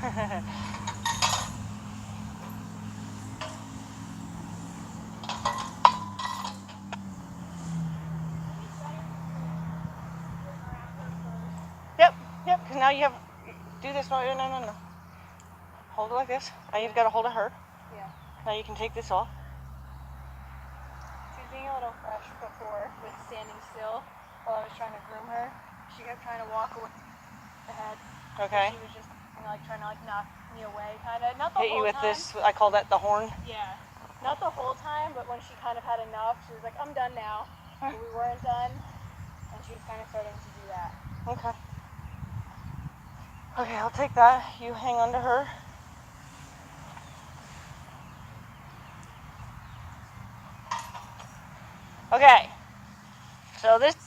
Yep, because now you have, do this while, no. Hold it like this. Now you've got a hold of her. Yeah. Now you can take this off. She was being a little fresh before with standing still while I was trying to groom her. She kept trying to walk away ahead. Okay. So she was just trying to knock me away, kind of. Not the Hit you whole with time. this, I call that the horn. Yeah. Not the whole time, but when she kind of had enough, she was like, I'm done now. But we weren't done, and she was kind of starting to do that. Okay. Okay, I'll take that. You hang on to her. Okay. So this is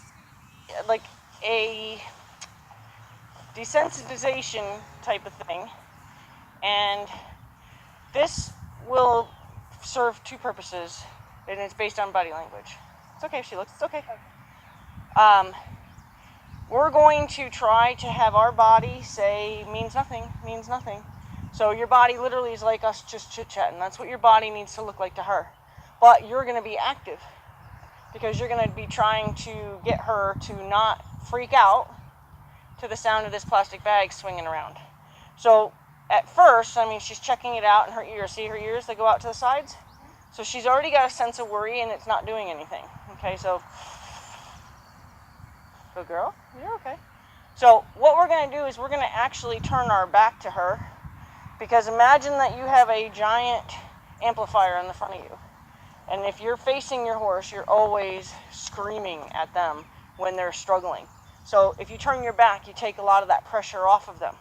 like a desensitization type of thing. And this will serve two purposes, and it's based on body language. It's okay if she looks, it's okay. We're going to try to have our body say, means nothing. So your body literally is like us just chit-chatting. That's what your body needs to look like to her. But you're going to be active because you're going to be trying to get her to not freak out to the sound of this plastic bag swinging around. So at first, she's checking it out in her ears. See her ears? They go out to the sides. So she's already got a sense of worry and it's not doing anything. Okay, so good girl, you're okay. So what we're going to do is we're going to actually turn our back to her, because imagine that you have a giant amplifier in the front of you. And if you're facing your horse, you're always screaming at them when they're struggling. So if you turn your back, you take a lot of that pressure off of them.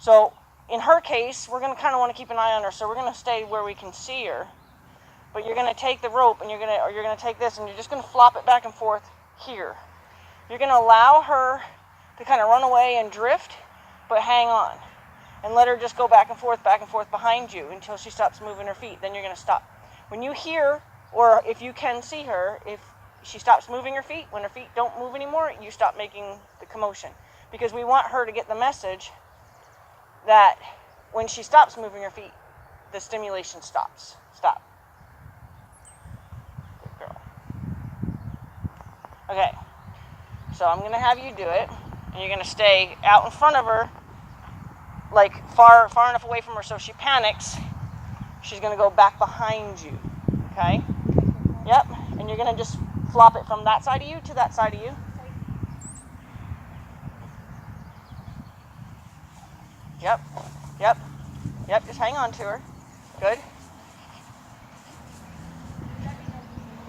So in her case, we're going to kind of want to keep an eye on her. So we're going to stay where we can see her. But you're going to take the rope and you're going to take this and you're just going to flop it back and forth here. You're going to allow her to kind of run away and drift, but hang on. And let her just go back and forth behind you until she stops moving her feet. Then you're going to stop. When you hear, or if you can see her, if she stops moving her feet, when her feet don't move anymore, you stop making the commotion. Because we want her to get the message that when she stops moving her feet, the stimulation stops. Stop. Good girl. Okay. So I'm going to have you do it, and you're going to stay out in front of her, like far enough away from her so if she panics, she's going to go back behind you, okay? Yep, and you're going to just flop it from that side of you to that side of you. Yep, just hang on to her. Good.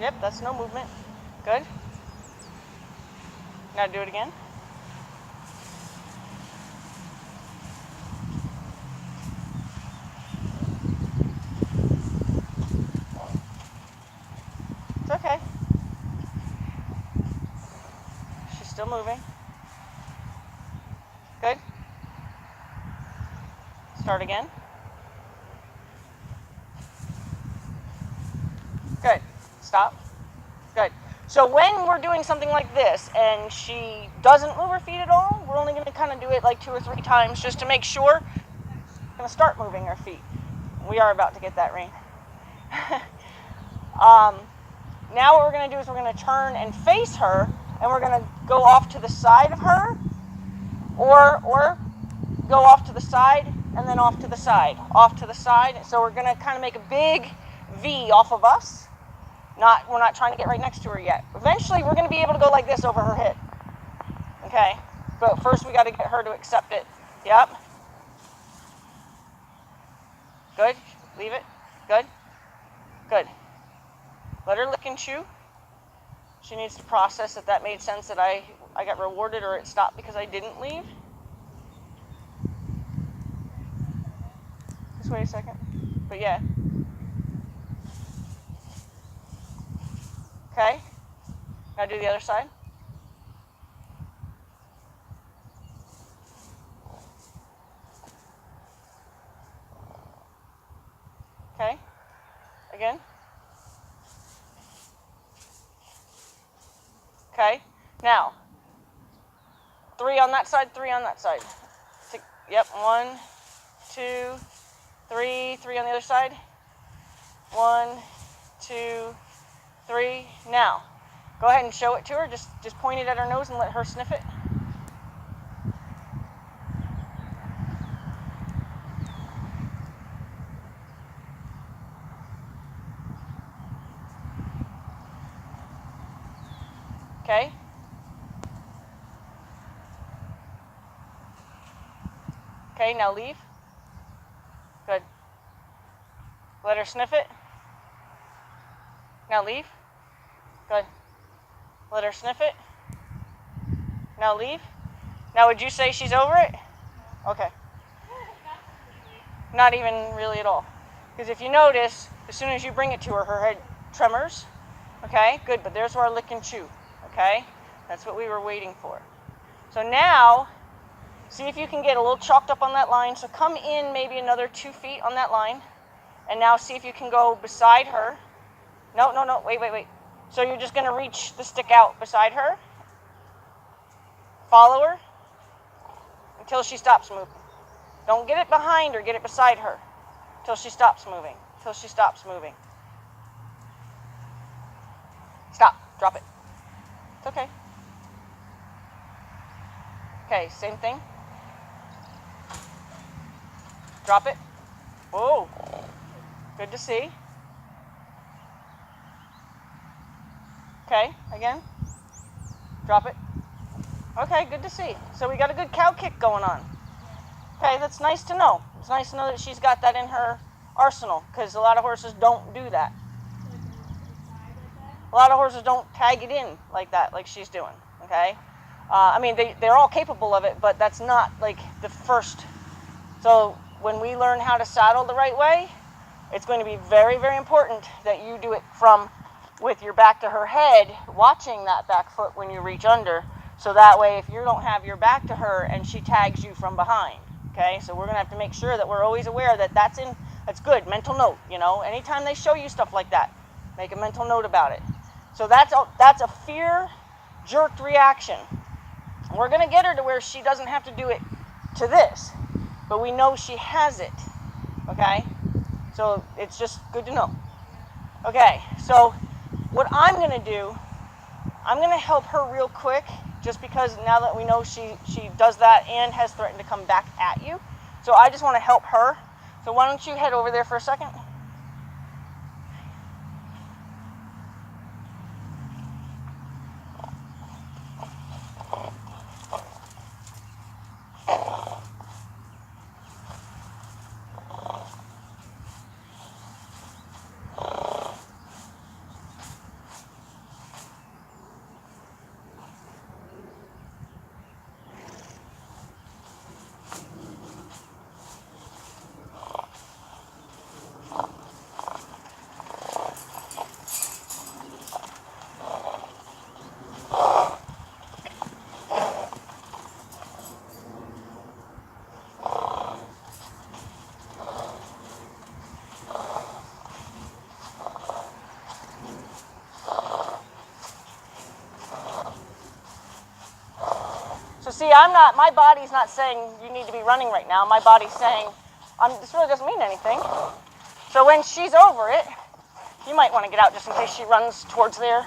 Yep, that's no movement. Good. Now do it again. It's okay. She's still moving. Good. Start again. Good. Stop. Good. So when we're doing something like this and she doesn't move her feet at all, we're only going to kind of do it like 2 or 3 times just to make sure she's going to start moving her feet. We are about to get that rain. Now what we're going to do is we're going to turn and face her, and we're going to go off to the side of her, or go off to the side and then off to the side. So we're going to kind of make a big V off of us. We're not trying to get right next to her yet. Eventually, we're going to be able to go like this over her head. Okay? But first, we got to get her to accept it. Yep. Good. Leave it. Good. Good. Let her lick and chew. She needs to process if that made sense, that I got rewarded or it stopped because I didn't leave. Just wait a second. But yeah. Okay. Now do the other side. Okay. Again. Okay. Now, 3 on that side, 3 on that side. Yep, 1, 2, 3. 3 on the other side. 1, 2, 3. Now, go ahead and show it to her. Just point it at her nose and let her sniff it. Okay. Okay, now leave. Good. Let her sniff it. Now leave. Good. Let her sniff it. Now leave. Now would you say she's over it? Okay. Not even really at all. Because if you notice, as soon as you bring it to her, her head tremors. Okay, good, but there's our lick and chew. Okay, that's what we were waiting for. So now, see if you can get a little chalked up on that line. So come in maybe another 2 feet on that line. And now see if you can go beside her. No, wait. So you're just going to reach the stick out beside her. Follow her until she stops moving. Don't get it behind her, get it beside her until she stops moving. Stop, drop it. It's okay. Okay, same thing. Drop it. Whoa, good to see. Okay, again. Drop it. Okay, good to see. So we got a good cow kick going on. Okay, that's nice to know. It's nice to know that she's got that in her arsenal, because a lot of horses don't do that. A lot of horses don't tag it in like that, like she's doing, okay? I mean, they're all capable of it, but that's not like the first. So when we learn how to saddle the right way, it's going to be very, very important that you do it with your back to her head, watching that back foot when you reach under, so that way if you don't have your back to her and she tags you from behind, okay? So we're going to have to make sure that we're always aware that that's good, mental note, you know? Anytime they show you stuff like that, make a mental note about it. So that's a fear-jerked reaction. We're going to get her to where she doesn't have to do it to this, but we know she has it, okay? So it's just good to know. Okay, so what I'm going to do, I'm going to help her real quick, just because now that we know she does that and has threatened to come back at you. So I just want to help her. So why don't you head over there for a second? So see, my body's not saying you need to be running right now. My body's saying, this really doesn't mean anything. So when she's over it, you might want to get out just in case she runs towards there.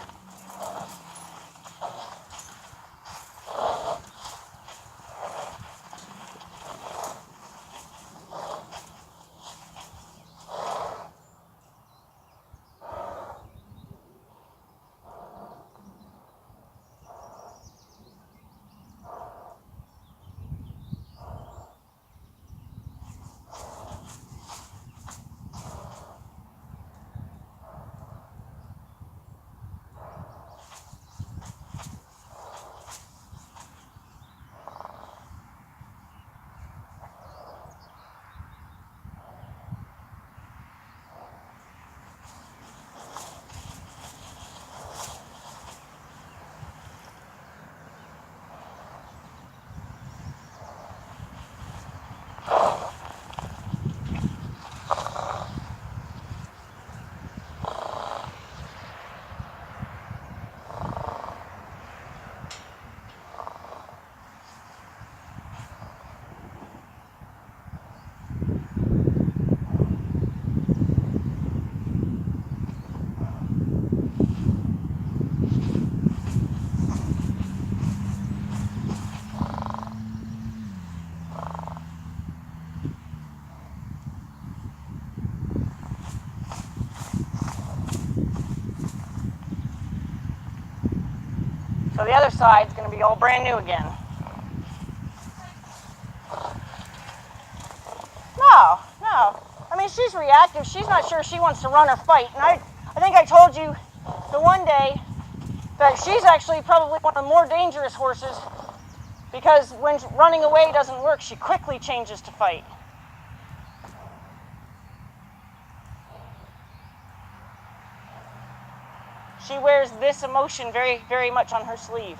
So the other side's going to be all brand new again. No, no. I mean, she's reactive. She's not sure she wants to run or fight. And I think I told you the one day that she's actually probably one of the more dangerous horses, because when running away doesn't work, she quickly changes to fight. She wears this emotion very, very much on her sleeve.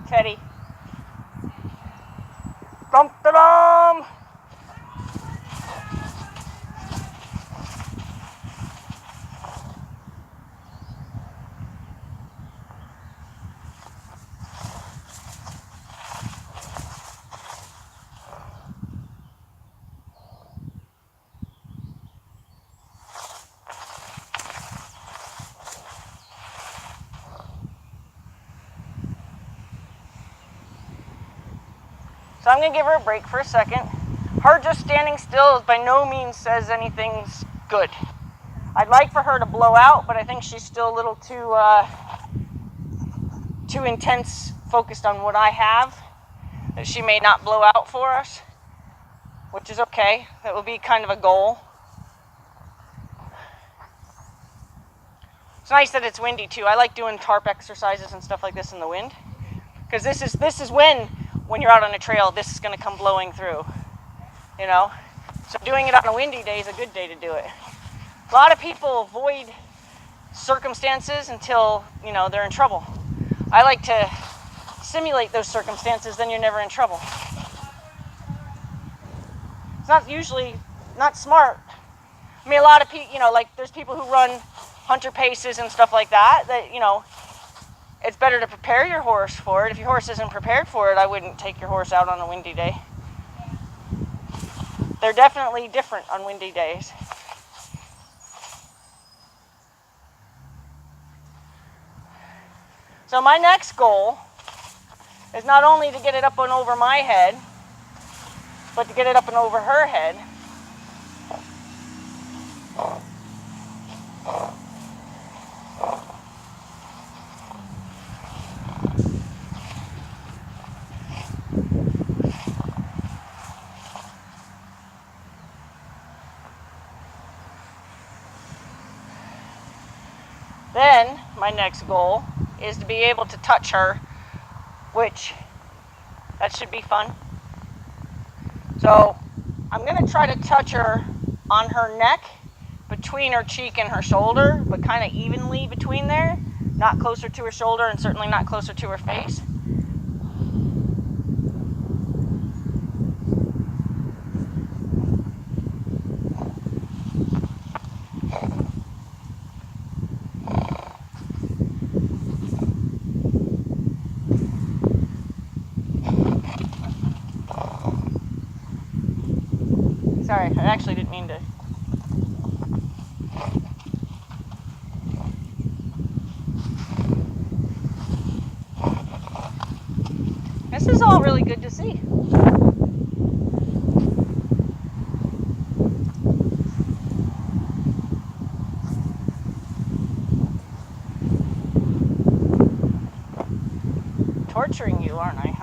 Teddy. Dum-da-dum! So I'm going to give her a break for a second. Her just standing still by no means says anything's good. I'd like for her to blow out, but I think she's still a little too intense focused on what I have, that she may not blow out for us, which is okay. That will be kind of a goal. It's nice that it's windy too. I like doing tarp exercises and stuff like this in the wind, because this is when you're out on a trail, this is going to come blowing through, you know. So doing it on a windy day is a good day to do it. A lot of people avoid circumstances until, you know, they're in trouble. I like to simulate those circumstances, then you're never in trouble. It's not usually not smart. I mean, a lot of people, you know, like there's people who run hunter paces and stuff like that, you know, it's better to prepare your horse for it. If your horse isn't prepared for it, I wouldn't take your horse out on a windy day. They're definitely different on windy days. So my next goal is not only to get it up and over my head, but to get it up and over her head. Then my next goal is to be able to touch her, which that should be fun. So I'm going to try to touch her on her neck, between her cheek and her shoulder, but kind of evenly between there, not closer to her shoulder and certainly not closer to her face. Sorry, I actually didn't mean to. This is all really good to see. Torturing you, aren't I?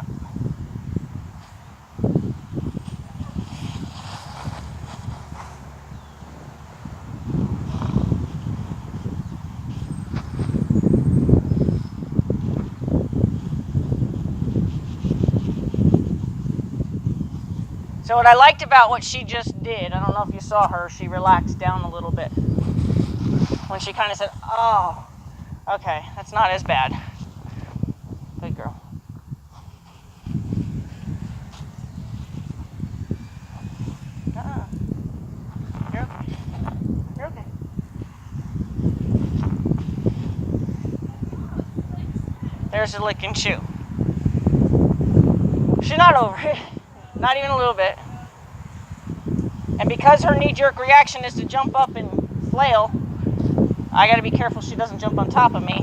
So what I liked about what she just did, I don't know if you saw her, she relaxed down a little bit. When she kind of said, oh, okay, that's not as bad. Good girl. There's a lick and chew. She's not over it. Not even a little bit. And because her knee-jerk reaction is to jump up and flail, I gotta be careful she doesn't jump on top of me.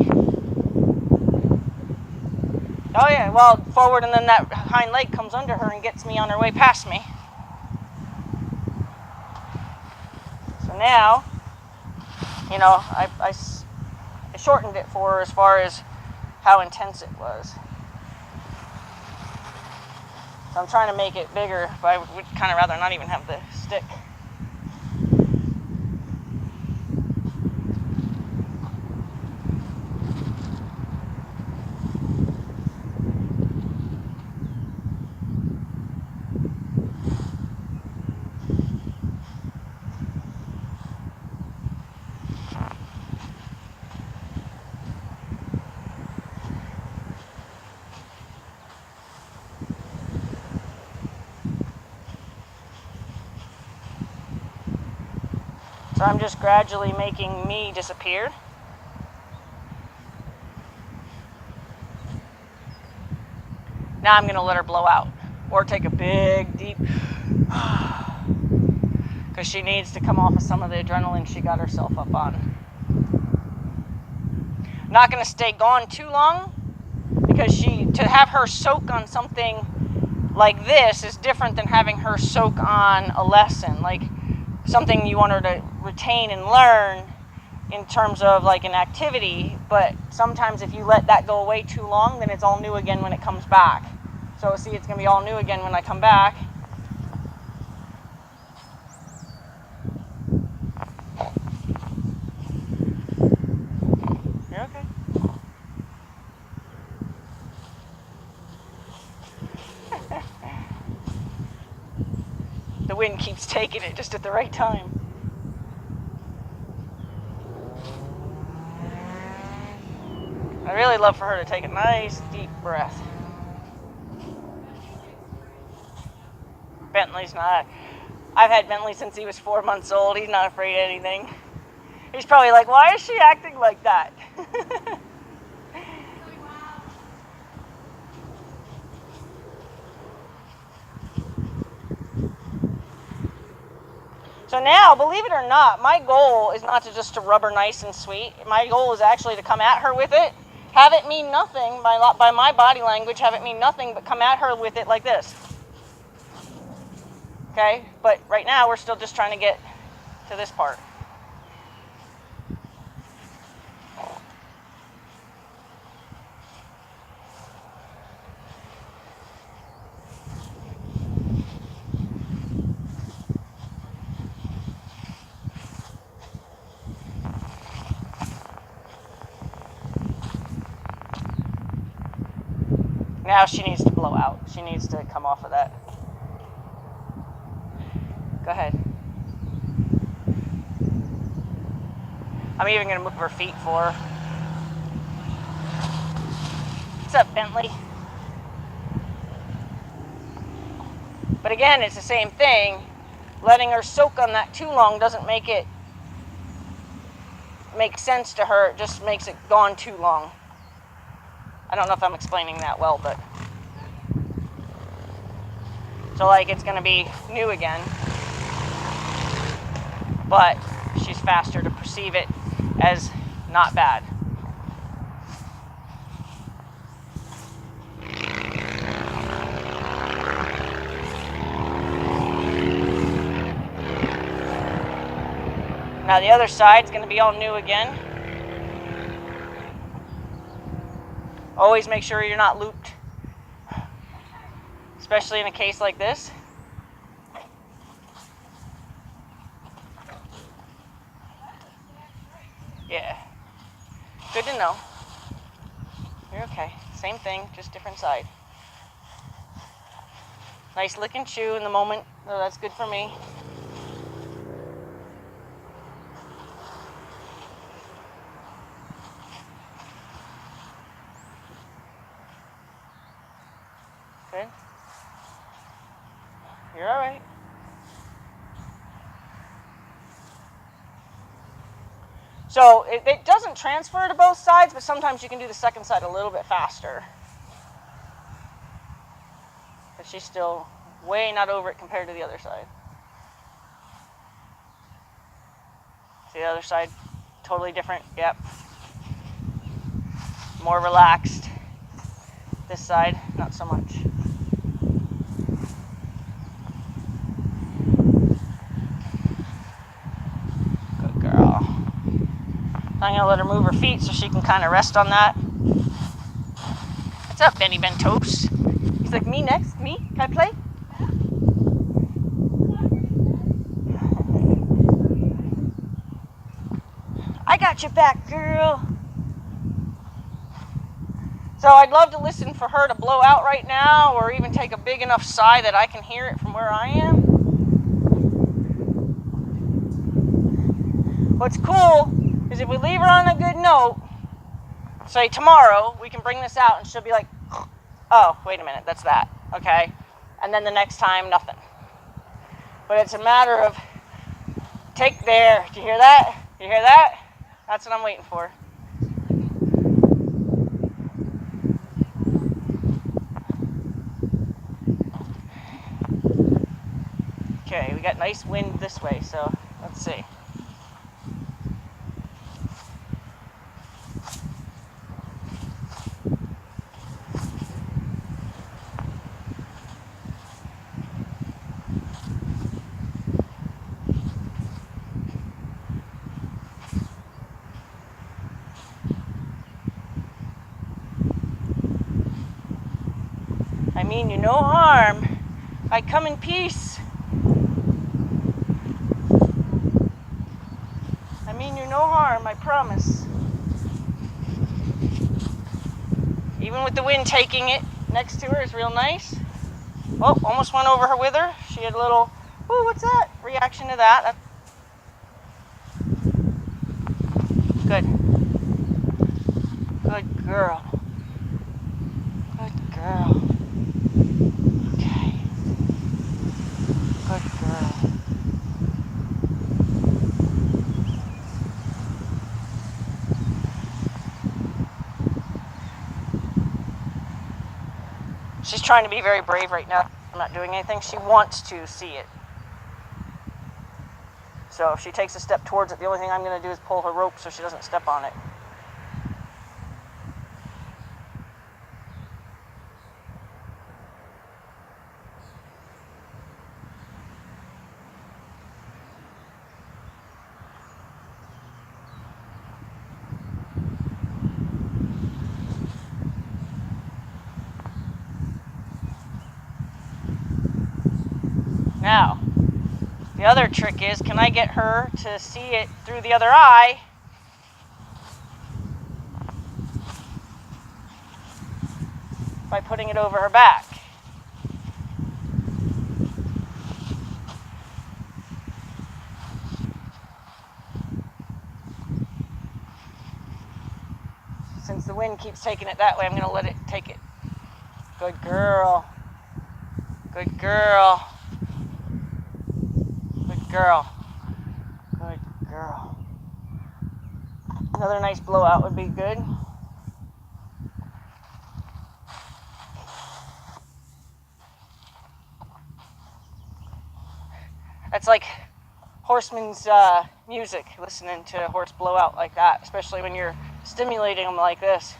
Oh yeah, well, forward, and then that hind leg comes under her and gets me on her way past me. So now, you know, I shortened it for her as far as how intense it was. So I'm trying to make it bigger, but I would kind of rather not even have the stick. So I'm just gradually making me disappear. Now I'm going to let her blow out or take a big, deep, because she needs to come off of some of the adrenaline she got herself up on. Not going to stay gone too long, because to have her soak on something like this is different than having her soak on a lesson, like something you want her to retain and learn in terms of like an activity. But sometimes if you let that go away too long, then it's all new again when it comes back. So see, it's going to be all new again when I come back. You're okay. The wind keeps taking it just at the right time. I really love for her to take a nice deep breath. Bentley's not. I've had Bentley since he was 4 months old. He's not afraid of anything. He's probably like, why is she acting like that? So now, believe it or not, my goal is not just to rub her nice and sweet. My goal is actually to come at her with it, have it mean nothing, by my body language, have it mean nothing, but come at her with it like this. Okay? But right now, we're still just trying to get to this part. Now she needs to blow out. She needs to come off of that. Go ahead. I'm even going to move her feet for her. What's up, Bentley? But again, it's the same thing. Letting her soak on that too long doesn't make it make sense to her. It just makes it gone too long. I don't know if I'm explaining that well, but... So, like, it's going to be new again. But she's faster to perceive it as not bad. Now the other side's going to be all new again. Always make sure you're not looped, especially in a case like this. Yeah. Good to know. You're okay. Same thing, just different side. Nice lick and chew in the moment. Oh, that's good for me. Good. You're all right. So it doesn't transfer to both sides, but sometimes you can do the second side a little bit faster. But she's still way not over it compared to the other side. See the other side? Totally different. Yep. More relaxed. This side, not so much. Good girl. I'm gonna let her move her feet so she can kind of rest on that. What's up, Benny Bentos? He's like, me next? Me? Can I play? I got your back, girl. So I'd love to listen for her to blow out right now, or even take a big enough sigh that I can hear it from where I am. What's cool is if we leave her on a good note, say tomorrow, we can bring this out and she'll be like, oh, wait a minute, that's that, okay? And then the next time, nothing. But it's a matter of, take there, do you hear that? You hear that? That's what I'm waiting for. Okay, we got nice wind this way, so let's see. I mean you no harm. I come in peace. I mean you no harm, I promise. Even with the wind taking it next to her is real nice. Oh, almost went over her with her. She had a little, ooh, what's that? Reaction to that. Good. Good girl. Good girl. Okay. Good girl. She's trying to be very brave right now. I'm not doing anything. She wants to see it. So if she takes a step towards it, the only thing I'm going to do is pull her rope so she doesn't step on it. Now, the other trick is, can I get her to see it through the other eye? By putting it over her back. Since the wind keeps taking it that way, I'm going to let it take it. Good girl. Good girl. Good girl. Good girl. Another nice blowout would be good. That's like horseman's music, listening to a horse blow out like that, especially when you're stimulating them like this.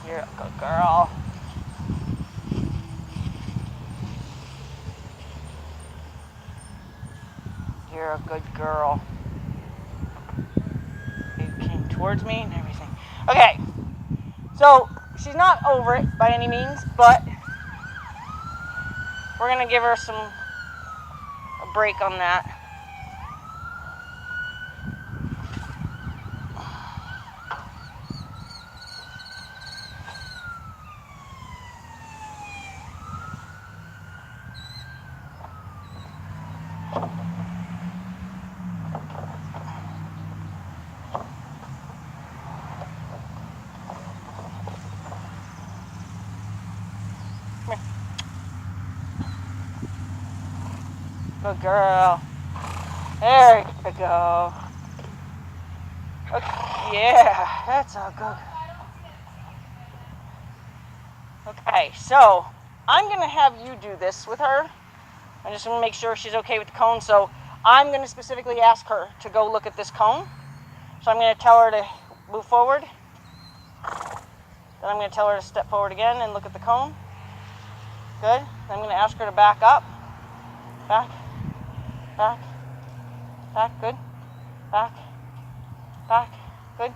You're a good girl. You're a good girl. You came towards me and everything. Okay, so she's not over it by any means, but we're gonna give her a break on that. Good girl. There you go. Okay, yeah, that's all good. Okay, so I'm going to have you do this with her. I just want to make sure she's okay with the cone. So I'm going to specifically ask her to go look at this cone. So I'm going to tell her to move forward. Then I'm going to tell her to step forward again and look at the cone. Good. Then I'm going to ask her to back up. Back. Back. Back. Good. Back. Back. Good.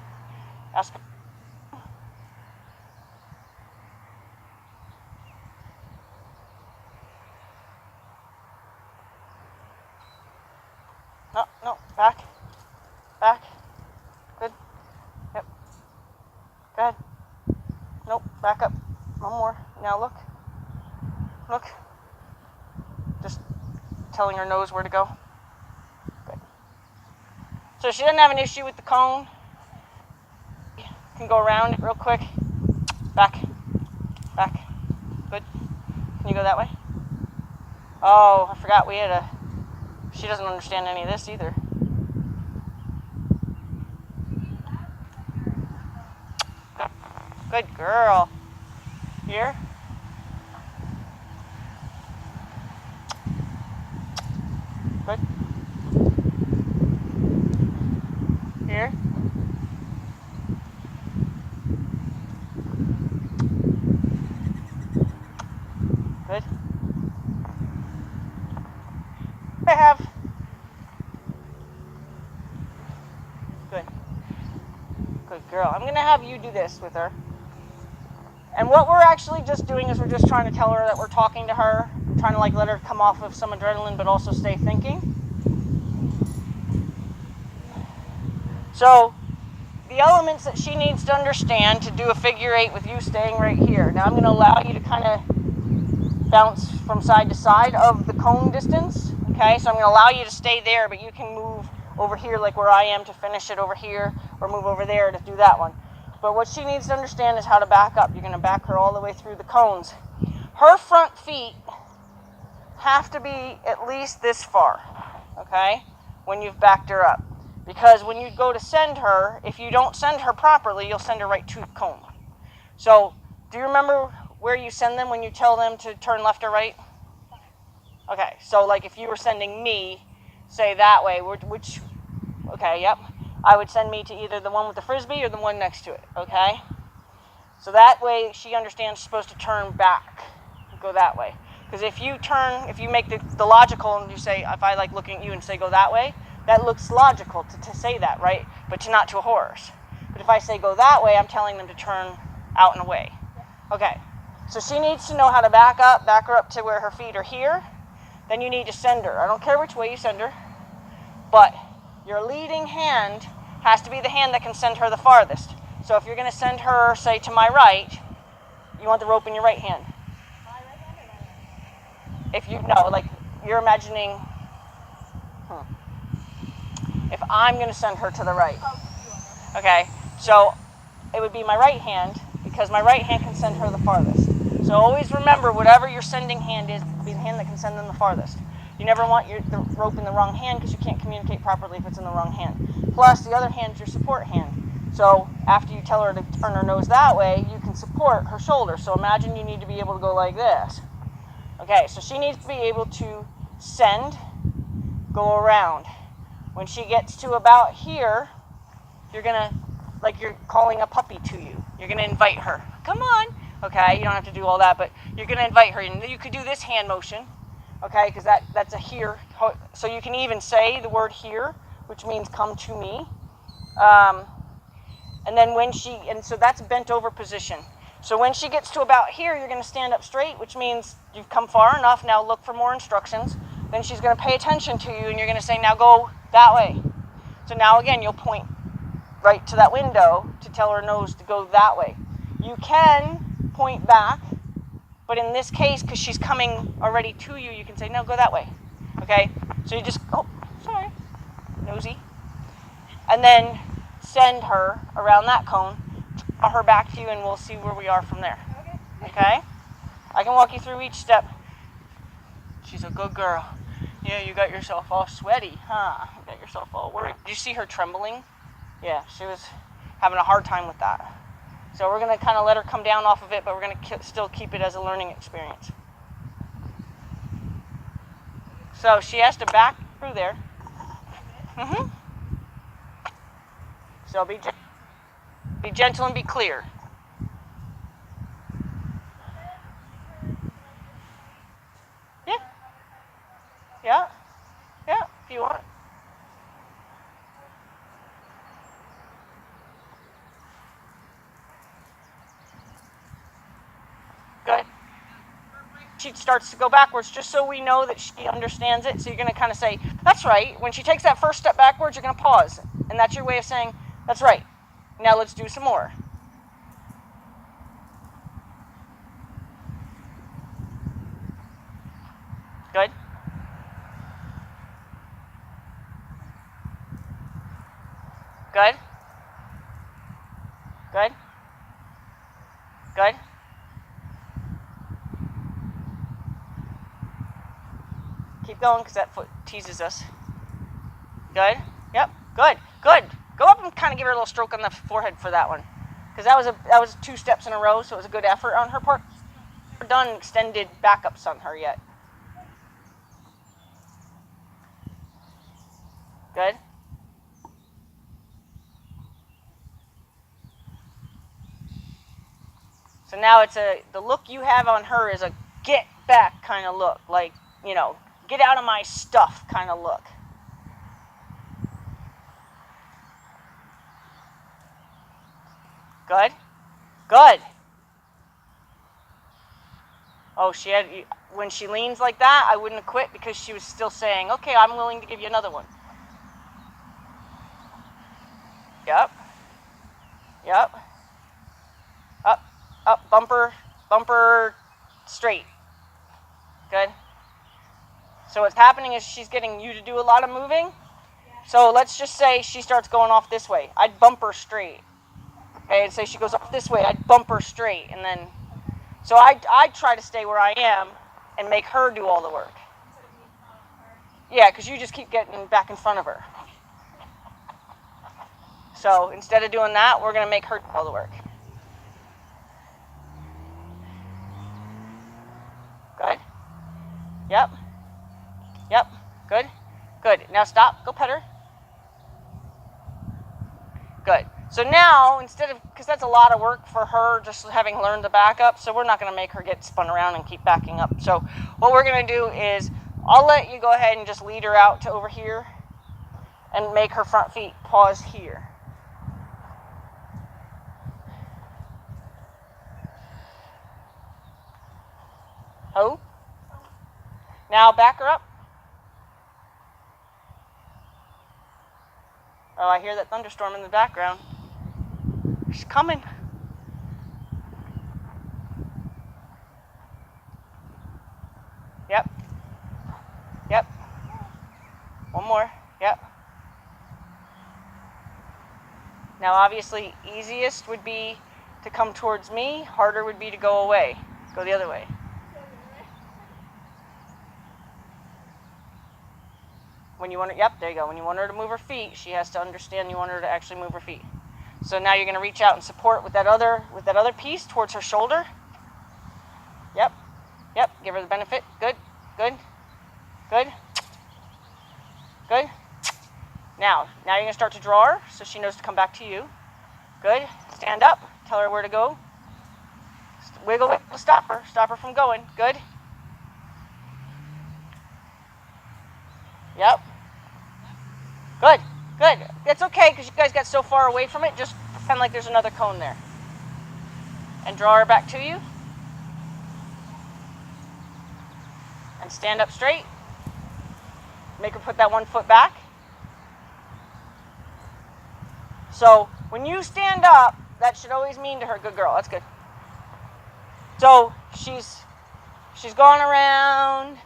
Ask her. No, no. Back. Back. Good. Yep. Good. Nope. Back up. One more. Now look. Look. Just telling her nose where to go. Good. So she doesn't have an issue with the cone. You can go around it real quick. Back. Back. Good. Can you go that way? Oh, I forgot we had a... She doesn't understand any of this either. Good girl. Here. Good. Here. Good. I have. Good. Good girl. I'm going to have you do this with her. And what we're actually just doing is we're just trying to tell her that we're talking to her, trying to like let her come off of some adrenaline but also stay thinking. So the elements that she needs to understand to do a figure eight with you staying right here. Now I'm going to allow you to kind of bounce from side to side of the cone distance. Okay, so I'm going to allow you to stay there, but you can move over here like where I am to finish it over here, or move over there to do that one. But what she needs to understand is how to back up. You're going to back her all the way through the cones. Her front feet have to be at least this far, okay, when you've backed her up. Because when you go to send her, if you don't send her properly, you'll send her right to the cone. So, do you remember where you send them when you tell them to turn left or right? Okay, so like if you were sending me, say that way, which, okay, yep. I would send me to either the one with the frisbee or the one next to it, okay? So that way she understands she's supposed to turn back, go that way. Because if you make the logical and you say, if I like looking at you and say go that way, that looks logical to say that, right? But not to a horse. But if I say go that way, I'm telling them to turn out and away. Okay, so she needs to know how to back her up to where her feet are here. Then you need to send her. I don't care which way you send her, but your leading hand has to be the hand that can send her the farthest. So if you're going to send her, say, to my right, you want the rope in your right hand. My right hand or my left? If you know, like you're imagining, if I'm going to send her to the right. Okay, so it would be my right hand because my right hand can send her the farthest. So always remember, whatever your sending hand is, be the hand that can send them the farthest. You never want the rope in the wrong hand because you can't communicate properly if it's in the wrong hand. Plus, the other hand's your support hand. So after you tell her to turn her nose that way, you can support her shoulder. So imagine you need to be able to go like this. Okay, so she needs to be able to send, go around. When she gets to about here, you're going to, like you're calling a puppy to you. You're going to invite her. Come on. Okay, you don't have to do all that, but you're going to invite her. And you could do this hand motion. Okay, because that's a here. So you can even say the word here, which means come to me. And then so that's bent over position. So when she gets to about here, you're going to stand up straight, which means you've come far enough. Now look for more instructions. Then she's going to pay attention to you, and you're going to say, now go that way. So now again, you'll point right to that window to tell her nose to go that way. You can point back. But in this case, because she's coming already to you, you can say, no, go that way. Okay? So you just, oh, sorry, nosy. And then send her around that cone, draw her back to you, and we'll see where we are from there. Okay? I can walk you through each step. She's a good girl. Yeah, you got yourself all sweaty, huh? You got yourself all worried. Did you see her trembling? Yeah, she was having a hard time with that. So we're going to kind of let her come down off of it, but we're going to still keep it as a learning experience. So she has to back through there. Mm-hmm. So be gentle and be clear. Yeah. Yeah. Yeah, if you want. Good. She starts to go backwards just so we know that she understands it. So you're going to kind of say, that's right. When she takes that first step backwards, you're going to pause. And that's your way of saying, that's right. Now let's do some more. Good. Good. Good. Good. Keep going because that foot teases us. Good. Yep. Good. Good. Go up and kind of give her a little stroke on the forehead for that one, because that was 2 steps in a row, so it was a good effort on her part. We're done extended backups on her yet. Good. So now the look you have on her is a get back kind of look, like, get out of my stuff kind of look. Good. Good. Oh, when she leans like that, I wouldn't have quit because she was still saying, okay, I'm willing to give you another one. Yep. Yep. Up, bumper, straight. Good. So what's happening is she's getting you to do a lot of moving. So let's just say she starts going off this way. I'd bump her straight. Okay, and say she goes off this way, I'd bump her straight. And then, so I try to stay where I am and make her do all the work. Yeah, because you just keep getting back in front of her. So instead of doing that, we're going to make her do all the work. Good. Yep. Yep. Good. Good. Now stop. Go pet her. Good. So now, because that's a lot of work for her, just having learned the backup, so we're not going to make her get spun around and keep backing up. So what we're going to do is, I'll let you go ahead and just lead her out to over here and make her front feet pause here. Oh. Now back her up. Oh, I hear that thunderstorm in the background. She's coming. Yep. Yep. One more. Yep. Now, obviously, easiest would be to come towards me. Harder would be to go away. Go the other way. When you want her, yep, there you go. When you want her to move her feet, she has to understand you want her to actually move her feet. So now you're going to reach out and support with that other piece towards her shoulder. Yep. Yep. Give her the benefit. Good. Good. Good. Good. Now you're going to start to draw her so she knows to come back to you. Good. Stand up. Tell her where to go. Wiggle, wiggle, stop her. Stop her from going. Good. Yep. Good. Good. It's okay because you guys got so far away from it. Just pretend like there's another cone there. And draw her back to you. And stand up straight. Make her put that one foot back. So when you stand up, that should always mean to her, good girl. That's good. So she's gone around.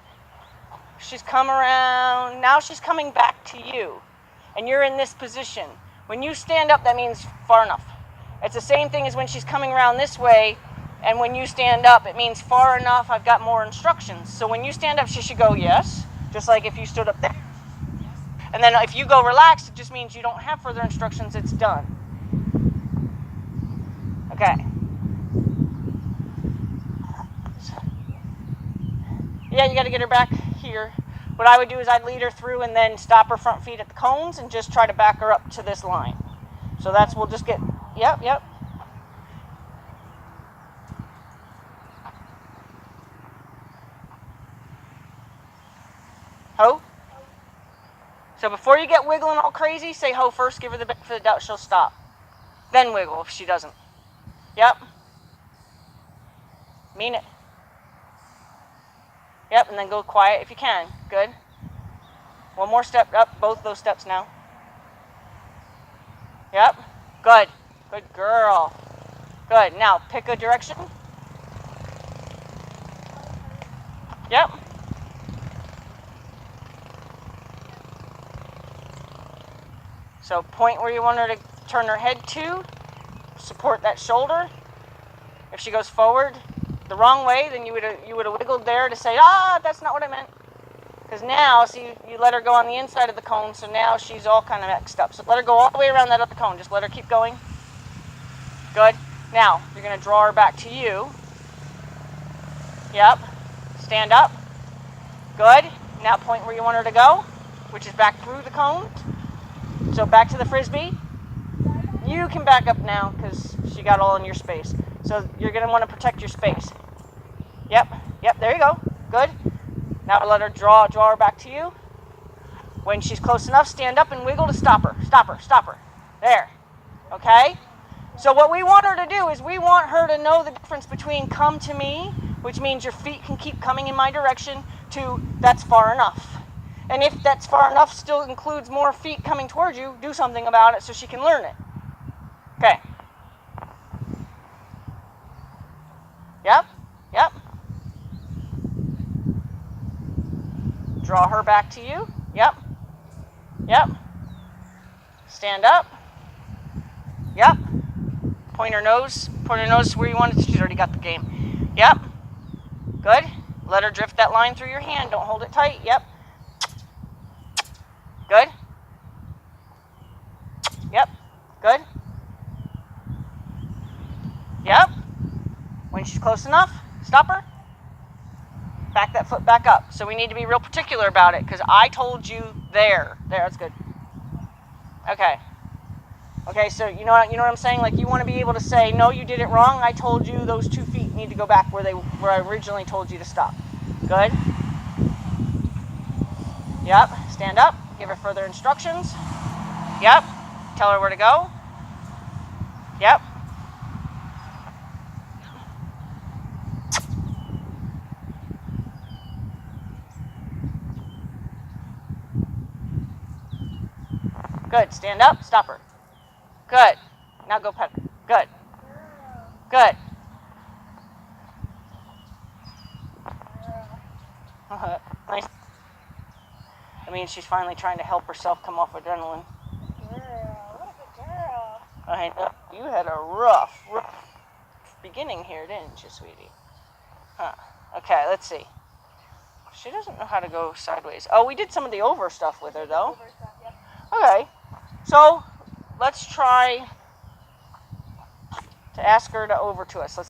She's come around. Now she's coming back to you. And you're in this position. When you stand up, that means far enough. It's the same thing as when she's coming around this way. And when you stand up, it means far enough. I've got more instructions. So when you stand up, she should go, yes. Just like if you stood up there. And then if you go relaxed, it just means you don't have further instructions. It's done. Okay. Yeah, you got to get her back here. What I would do is I'd lead her through and then stop her front feet at the cones and just try to back her up to this line. So that's, we'll just get, yep. Ho. So before you get wiggling all crazy, say ho first, give her the benefit of the doubt, she'll stop. Then wiggle if she doesn't. Yep. Mean it. Yep, and then go quiet if you can. Good. One more step up, both those steps now. Yep. Good. Good girl. Good. Now pick a direction. Yep. So point where you want her to turn her head to. Support that shoulder. If she goes forward the wrong way, then you would have wiggled there to say, that's not what I meant. Because now, see, you let her go on the inside of the cone, so now she's all kind of mixed up. So let her go all the way around that other cone. Just let her keep going. Good. Now, you're going to draw her back to you. Yep. Stand up. Good. Now point where you want her to go, which is back through the cone. So back to the Frisbee. You can back up now because she got all in your space. So you're going to want to protect your space. Yep, there you go. Good. Now let her draw her back to you. When she's close enough, stand up and wiggle to stop her. Stop her. There. Okay? So what we want her to do is we want her to know the difference between come to me, which means your feet can keep coming in my direction, to that's far enough. And if that's far enough still includes more feet coming towards you, do something about it so she can learn it. Okay. Yep. Draw her back to you. Yep. Stand up. Yep. Point her nose where you want it. She's already got the game. Yep. Good. Let her drift that line through your hand. Don't hold it tight. Yep. Good. Yep. Good. Yep. When she's close enough, stop her. Back that foot back up. So we need to be real particular about it because I told you there. There, that's good. Okay, so you know what I'm saying? Like you want to be able to say, no, you did it wrong. I told you those 2 feet need to go back where I originally told you to stop. Good. Yep. Stand up. Give her further instructions. Yep. Tell her where to go. Yep. Good. Stand up. Stop her. Good. Now go pet her. Good. Good. Nice. That means she's finally trying to help herself come off adrenaline. What a good girl. I know. You had a rough beginning here, didn't you, sweetie? Huh. Okay, let's see. She doesn't know how to go sideways. Oh, we did some of the over stuff with her, though. Over stuff, yep. Okay. So let's try to ask her to over to us. Let's